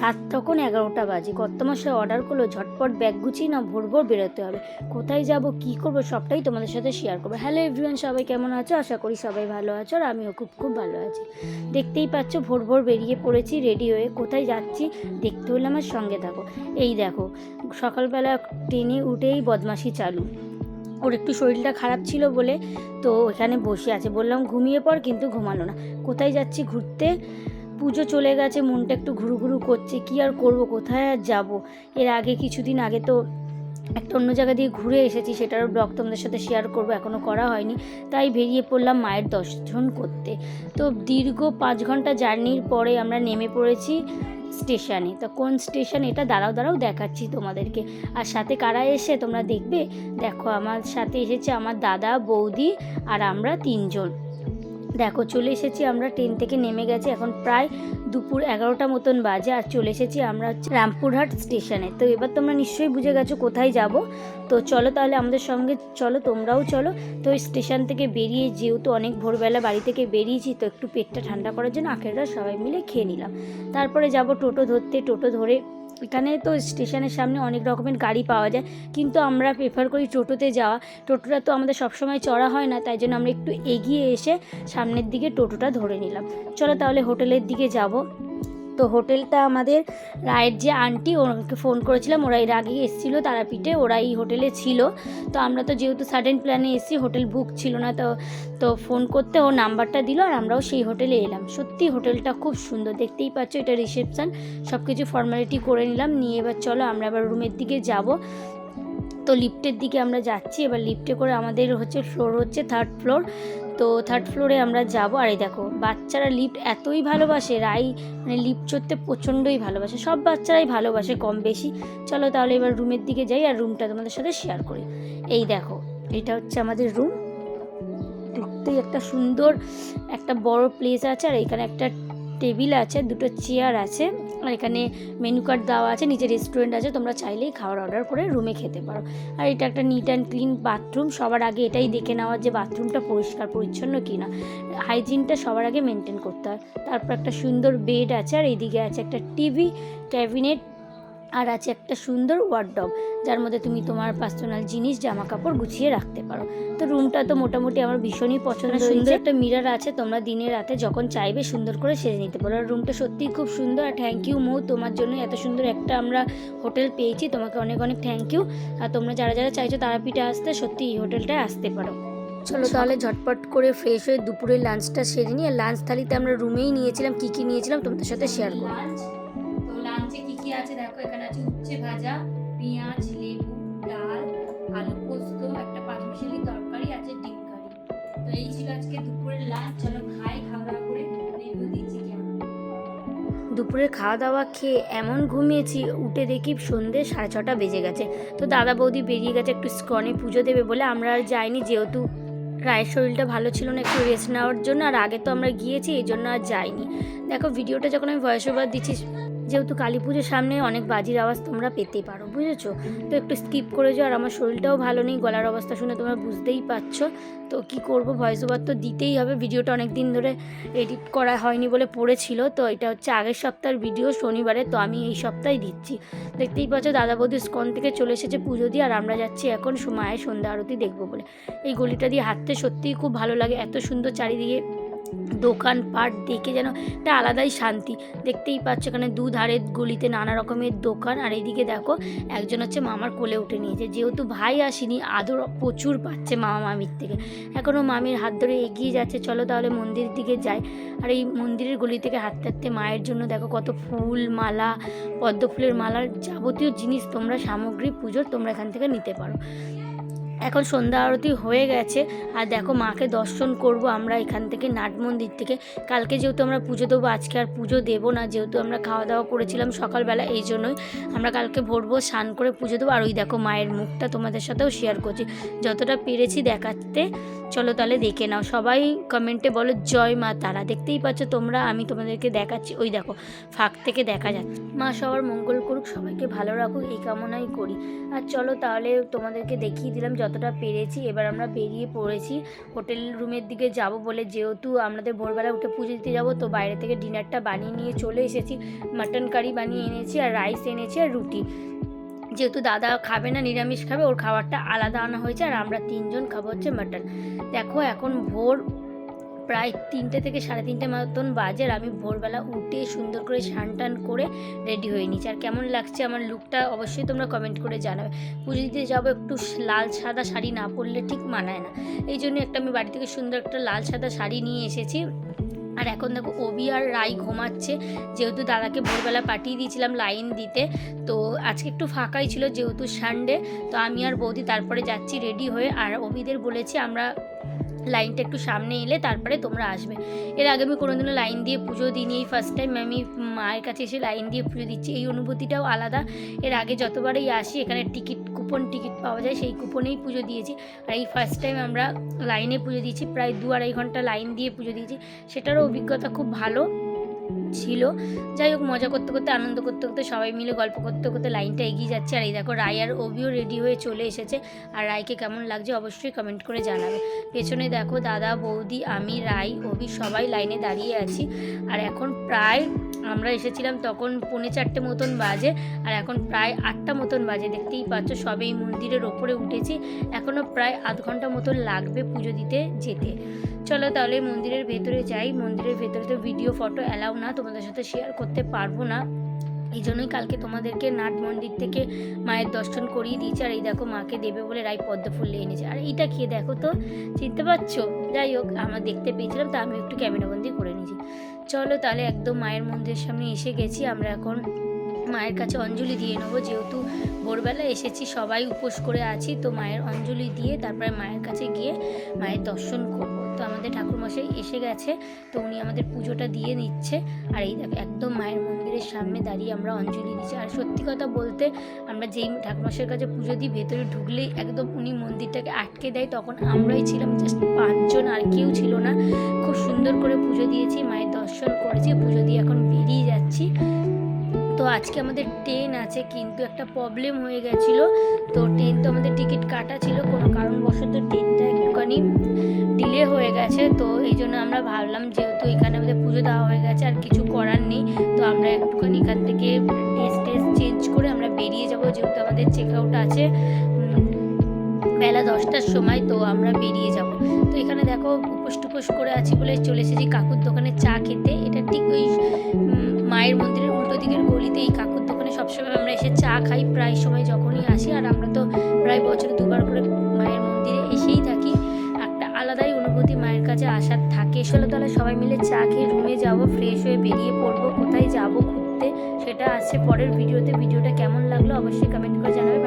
রাত তখন 11টা বাজে। কর্তামশাই অর্ডার করলো ঝটপট ব্যাগ গুছিয়ে না ভোর ভোর বেরোতে হবে। কোথায় যাব কী করবো সবটাই তোমাদের সাথে শেয়ার করবো। হ্যালো এভরিওয়ান, সবাই কেমন আছো? আশা করি সবাই ভালো আছো, আর আমিও খুব খুব ভালো আছি। দেখতেই পাচ্ছ ভোর ভোর বেরিয়ে পড়েছি রেডি হয়ে। কোথায় যাচ্ছি দেখতে হলে আমার সঙ্গে থাকো। এই দেখো, সকালবেলা ট্রেনে উঠেই বদমাশি চালু। ওর একটু শরীরটা খারাপ ছিল বলে তো এখানে বসে আছে, বললাম ঘুমিয়ে পড়, কিন্তু ঘুমালো না। কোথায় যাচ্ছি? ঘুরতে। পুজো চলে গেছে, মনটা একটু ঘুরু ঘুরু করছে, কি আর করব, কোথায় আর যাব। এর আগে কিছুদিন আগে তো একটা অন্য জায়গা দিয়ে ঘুরে এসেছি, সেটারও ব্লগ তোমাদের সাথে শেয়ার করব, এখনও করা হয়নি। তাই বেরিয়ে পড়লাম মায়ের দর্শন করতে। তো দীর্ঘ 5 ঘন্টা জার্নির পরে আমরা নেমে পড়েছি স্টেশনে। তো কোন স্টেশন এটা দাঁড়াও দেখাচ্ছি তোমাদেরকে। আর সাথে কারা এসে তোমরা দেখবে। দেখো, আমার সাথে এসেছে আমার দাদা, বৌদি আর আমরা 3 জন। দেখো চলে এসেছি আমরা, ট্রেন থেকে নেমে গেছি, এখন প্রায় দুপুর 11টা মতন বাজে, আর চলে এসেছি আমরা রামপুরহাট স্টেশনে। তো এবার তোমরা নিশ্চয়ই বুঝে গেছো কোথায় যাব। তো চলো তাহলে আমাদের সঙ্গে চলো, তোমরাও চলো। তো ওই স্টেশন থেকে বেরিয়ে, যেহেতু অনেক ভোরবেলা বাড়ি থেকে বেরিয়েছি, তো একটু পেটটা ঠান্ডা করার জন্য আখের রস সবাই মিলে খেয়ে নিলাম। তারপরে যাব টোটো ধরতে। টোটো ধরে, এখানে তো স্টেশনের সামনে অনেক রকমের গাড়ি পাওয়া যায়, কিন্তু আমরা প্রেফার করি টোটোতে যাওয়া। টোটোটা তো আমাদের সবসময় চড়া হয় না, তাই জন্য আমরা একটু এগিয়ে এসে সামনের দিকে টোটোটা ধরে নিলাম। চলো তাহলে হোটেলের দিকে যাব। তো হোটেলটা আমাদের রায়ের যে আন্টি, ওনাকে ফোন করেছিলাম, ওরা এর আগে এসেছিলো তারাপীঠে, ওরা এই হোটেলে ছিল। তো আমরা তো যেহেতু সাডেন প্ল্যানে এসেছি, হোটেল বুক ছিল না, তো ফোন করতে ও নাম্বারটা দিল, আর আমরাও সেই হোটেলে এলাম। সত্যি হোটেলটা খুব সুন্দর, দেখতেই পাচ্ছ এটা রিসেপশন। সব কিছু ফর্মালিটি করে নিলাম, নিয়ে এবার চলো আমরা আবার রুমের দিকে যাব। তো লিফটের দিকে আমরা যাচ্ছি, এবার লিফটে করে আমাদের ফ্লোর হচ্ছে 3rd ফ্লোর। তো 3rd ফ্লোরে আমরা যাব। আর এই দেখো, বাচ্চারা লিফট এতই ভালোবাসে, লিফট চড়তে প্রচণ্ডই ভালোবাসে, সব বাচ্চারাই ভালোবাসে কম বেশি। চলো তাহলে এবার রুমের দিকে যাই, আর রুমটা তোমাদের সাথে শেয়ার করি। এই দেখো, এটা হচ্ছে আমাদের রুম। দেখতেই একটা সুন্দর একটা বড় প্লেস আছে, আর এখানে একটা টেবিল আছে, 2টো চেয়ার আছে, আর এখানে মেনু কার্ড দেওয়া আছে, নিচে রেস্টুরেন্ট আছে, তোমরা চাইলেই খাবার অর্ডার করে রুমে খেতে পারো। আর এটা একটা নিট অ্যান্ড ক্লিন বাথরুম। সবার আগে এটাই দেখে নেওয়া যে বাথরুমটা পরিষ্কার পরিচ্ছন্ন কিনা, হাইজিনটা সবার আগে মেনটেন করতে হয়। তারপর একটা সুন্দর বেড আছে, আর এইদিকে আছে একটা টিভি, ক্যাবিনেট, আর আছে একটা সুন্দর ওয়ার্ডরোব, যার মধ্যে তুমি তোমার পার্সোনাল জিনিস, জামা কাপড় গুছিয়ে রাখতে পারো। তো রুমটা তো মোটামুটি আমার ভীষণই পছন্দ হয়েছে। সুন্দর একটা মিরর আছে, তোমরা দিনে রাতে যখন চাইবে সুন্দর করে সেজে নিতে পারো। আর রুমটা সত্যিই খুব সুন্দর। আর থ্যাংক ইউ মৌ, তোমার জন্য এত সুন্দর একটা আমরা হোটেল পেয়েছি, তোমাকে অনেক অনেক থ্যাংক ইউ। আর তোমরা যারা যারা চাইছো তারাপীঠে আসতে, সত্যি এই হোটেলটায় আসতে পারো। চলো তাহলে ঝটপট করে ফ্রেশ হয়ে দুপুরের লাঞ্চটা সেরে নিই। আর লাঞ্চ থালিতে আমরা রুমেই নিয়েছিলাম, কী কী নিয়েছিলাম তোমাদের সাথে শেয়ার করি। তো লাঞ্চে কী কী আছে দেখো, এখানে আছে উচ্ছে ভাজা, পেঁয়াজ, লেবু, ডাল, আলু পোস্ত, একটা পাঁচমিশালি তরকারি আছে, ডিম কারি। তো এই ছিল আজকে দুপুরের লাঞ্চ। চলো খাওয়া দাওয়া করে রিভিউ দিচ্ছি কেমন। দুপুরের খাওয়া দাওয়া খেয়ে এমন ঘুমিয়েছি, উঠে দেখি সন্ধ্যে 6:30 বেজে গেছে। তো দাদা বৌদি বেরিয়ে গেছে একটু স্কনে পুজো দেবে বলে, আমরা আর যাইনি, যেহেতু রায়ের শরীরটা ভালো ছিল না, একটু রেস্ট নেওয়ার জন্য। আর আগে তো আমরা গিয়েছি, এই জন্য আর যাইনি। দেখো ভিডিওটা যখন আমি ভয়েস ওভার দিচ্ছি, যেহেতু কালী পুজোর সামনে অনেক বাজির আওয়াজ তোমরা পেতেই পারো, বুঝেছো? তো একটু স্কিপ করে যাও। আর আমার শরীরটাও ভালো নেই, গলার অবস্থা শুনে তোমরা বুঝতেই পারছো। তো কি করব, ভয়েস ওভার তো দিতেই হবে। ভিডিওটা অনেক দিন ধরে এডিট করা হয়নি বলে পড়েছিল। তো এটা হচ্ছে আগের সপ্তাহের ভিডিও, শনিবারে, তো আমি এই সপ্তাহে দিচ্ছি। দেখতেই পাচ্ছ দাদা বৌদি স্কন থেকে চলে এসেছে পুজো দিয়ে, আর আমরা যাচ্ছি এখন মায়ের সন্ধ্যা আরতি দেখবো বলে। এই গলিটা দিয়ে হাঁটতে সত্যিই খুব ভালো লাগে, এত সুন্দর চারিদিকে দোকানপাট দেখে যেন একটা আলাদাই শান্তি। দেখতেই পাচ্ছ এখানে দুধারের গলিতে নানা রকমের দোকান। আর এইদিকে দেখো, একজন হচ্ছে মামার কোলে উঠে নিয়েছে, যেহেতু ভাই আসেনি, আদর প্রচুর পাচ্ছে মামা মামির থেকে। এখনও মামির হাত ধরে এগিয়ে যাচ্ছে। চলো তাহলে মন্দিরের দিকে যাই। আর এই মন্দিরের গলি থেকে হাঁটতে হাঁটতে মায়ের জন্য দেখো কত ফুল, মালা, পদ্ম ফুলের মালার যাবতীয় জিনিস, তোমরা সামগ্রী পুজোর তোমরা এখান থেকে নিতে পারো। এখন সন্ধ্যা আরতি হয়ে গেছে, আর দেখো মাকে দর্শন করব আমরা এখান থেকে, নাট মন্দির থেকে। কালকে যেহেতু আমরা পুজো দেবো, আজকে আর পুজো দেবো না, যেহেতু আমরা খাওয়া দাওয়া করেছিলাম সকালবেলা, এই জন্যই আমরা কালকে ভোর স্নান করে পুজো দেবো। আর ওই দেখো মায়ের মুখটা তোমাদের সাথেও শেয়ার করছি, যতটা পেরেছি দেখাতে চলো তাহলে দেখে নাও, সবাই কমেন্টে বলো জয় মা তারা। দেখতেই পাচ্ছ তোমরা, আমি তোমাদেরকে দেখাচ্ছি, ওই দেখো ফাঁক থেকে দেখা যাচ্ছে। মা সবার মঙ্গল করুক, সবাইকে ভালো রাখুক, এই কামনাই করি। আর চলো তাহলে তোমাদেরকে দেখিয়ে দিলাম যতটা পেরেছি। এবার আমরা বেরিয়ে পড়েছি হোটেল রুমের দিকে যাব বলে, যেহেতু আমাদের ভোরবেলা উঠে পুজো দিতে যাবো, তো বাইরে থেকে ডিনারটা বানিয়ে নিয়ে চলে এসেছি। মাটন কারি বানিয়ে এনেছি, আর রাইস এনেছি, আর রুটি। যেহেতু দাদা খাবে না, নিরামিষ খাবে, ওর খাবারটা আলাদা আনা হয়েছে, আর আমরা 3 জন খাবো হচ্ছে মাটন। দেখো এখন ভোর প্রায় 3টে থেকে 3:30 মতন বাজে, আর আমি ভোরবেলা উঠে সুন্দর করে স্নান টান করে রেডি হয়ে নিচ্ছি। আর কেমন লাগছে আমার লুকটা অবশ্যই তোমরা কমেন্ট করে জানাবে। পুজো দিতে যাবো, একটু লাল সাদা শাড়ি না পরলে ঠিক মানায় না, এই জন্য আমি বাড়ি থেকে সুন্দর একটা লাল সাদা শাড়ি নিয়ে এসেছি। আর এখন দেখো অবি আর রাই ঘুমাচ্ছে, যেহেতু দাদাকে ভোরবেলা পাঠিয়ে দিয়েছিলাম লাইন দিতে, তো আজকে একটু ফাঁকাই ছিল যেহেতু সানডে। তো আমি আর বৌদি তারপরে যাচ্ছি রেডি হয়ে, আর অবিদের বলেছি আমরা লাইনটা একটু সামনে এলে তারপরে তোমরা আসবে। এর আগে আমি কোনোদিনও লাইন দিয়ে পুজো দিইনি, এই ফার্স্ট টাইম আমি মায়ের কাছে এসে লাইন দিয়ে পুজো দিচ্ছি, এই অনুভূতিটাও আলাদা। এর আগে যতবারই আসি এখানে টিকিট পাওয়া যায়, সেই কুপনেই পুজো দিয়েছি। আর এই ফার্স্ট টাইম আমরা লাইনে পুজো দিয়েছি, প্রায় 2-2.5 ঘন্টা লাইন দিয়ে পুজো দিয়েছি, সেটারও অভিজ্ঞতা খুব ভালো ছিল। যাই হোক, মজা করতে করতে আনন্দ করতে করতে সবাই মিলে গল্প করতে করতে লাইনটা এগিয়ে যাচ্ছে। আর এই দেখো রাই আর অবিও রেডি হয়ে চলে এসেছে, আর রাইকে কেমন লাগছে অবশ্যই কমেন্ট করে জানাবে। পেছনে দেখো দাদা, বৌদি, আমি, রাই, অবি সবাই লাইনে দাঁড়িয়ে আছি। আর এখন প্রায় আমরা এসেছিলাম তখন 4:45 মতন বাজে, আর এখন প্রায় 8টা মতন বাজে। দেখতেই পাচ্ছ সবে এই মন্দিরের ওপরে উঠেছি, এখনও প্রায় আধ ঘন্টা মতন লাগবে পুজো দিতে যেতে। চলো তাহলে মন্দিরের ভেতরে যাই। মন্দিরের ভেতরে তো ভিডিও ফটো অ্যালাউ না, তোমাদের সাথে শেয়ার করতে পারবো না, এই জন্যই কালকে তোমাদেরকে নাট মন্দির থেকে মায়ের দর্শন করিয়ে দিয়েছি। আর এই দেখো মাকে দেবে বলে রাই পদ্ম ফুল নিয়ে এনেছে। আর এইটা খেয়ে দেখো তো, চিনতে পারছো? যাই হোক, আমরা দেখতে পেয়েছিলাম, তা আমি একটু ক্যামেরাবন্দি করে নিয়েছি। চলো তাহলে একদম মায়ের মন্দিরের সামনে এসে গেছি। আমরা এখন মায়ের কাছে অঞ্জলি দিয়ে নেবো, যেহেতু ভোরবেলা এসেছি, সবাই উপোস করে আছি, তো মায়ের অঞ্জলি দিয়ে তারপরে মায়ের কাছে গিয়ে মায়ের দর্শন করব। তো আমাদের ঠাকুরমশাই এসে গেছে, তো উনি আমাদের পুজোটা দিয়ে নিচ্ছে। আর এই দেখো একদম মায়ের মন্দিরের সামনে দাঁড়িয়ে আমরা অঞ্জলি দিচ্ছি। আর সত্যি কথা বলতে, আমরা যেই ঠাকুরমশাইয়ের কাছে পুজো দিই, ভেতরে ঢুকলেই একদম উনি মন্দিরটাকে আটকে দেয়, তখন আমরাই ছিলাম জাস্ট 5 জন, আর কেউ ছিল না। খুব সুন্দর করে পুজো দিয়েছি, মায়ের দর্শন করেছি, পুজো দিয়ে এখন বেরিয়ে যাচ্ছি। তো আজকে আমাদের ট্রেন আছে, কিন্তু একটা প্রবলেম হয়ে গেছিলো, তো ট্রেন তো আমাদের টিকিট কাটা ছিল, কোনো কারণবশত ট্রেনটা একটুখানি ডিলে হয়ে গেছে। তো এই জন্য আমরা ভাবলাম যেহেতু এখানে আমাদের পুজো দেওয়া হয়ে গেছে আর কিছু করার নেই, তো আমরা একটুখানি এখান থেকে ড্রেস চেঞ্জ করে আমরা বেরিয়ে যাব, যেহেতু আমাদের চেক আউট আছে বেলা 10টার সময়, তো আমরা বেরিয়ে যাব। তো এখানে দেখো উপোস করে আছি বলে চলে এসেছি কাকুর দোকানে চা খেতে। এটা ঠিক ওই মায়ের মন্দিরের উল্টো দিকের গলিতে এই কাকুর দোকানে সবসময় আমরা এসে চা খাই প্রায় সময় যখনই আসি। আর আমরা তো প্রায় বছরে 2বার করে মায়ের মন্দিরে এসেই থাকি, একটা আলাদাই অনুভূতি মায়ের কাছে আসার থাকে। তাহলে সবাই মিলে চা খেয়ে রুমে যাবো, ফ্রেশ হয়ে বেরিয়ে পড়বো। কোথায় যাবো ঘুরতে সেটা আসছে পরের ভিডিওতে। ভিডিওটা কেমন লাগলো অবশ্যই কমেন্ট করে জানাবে।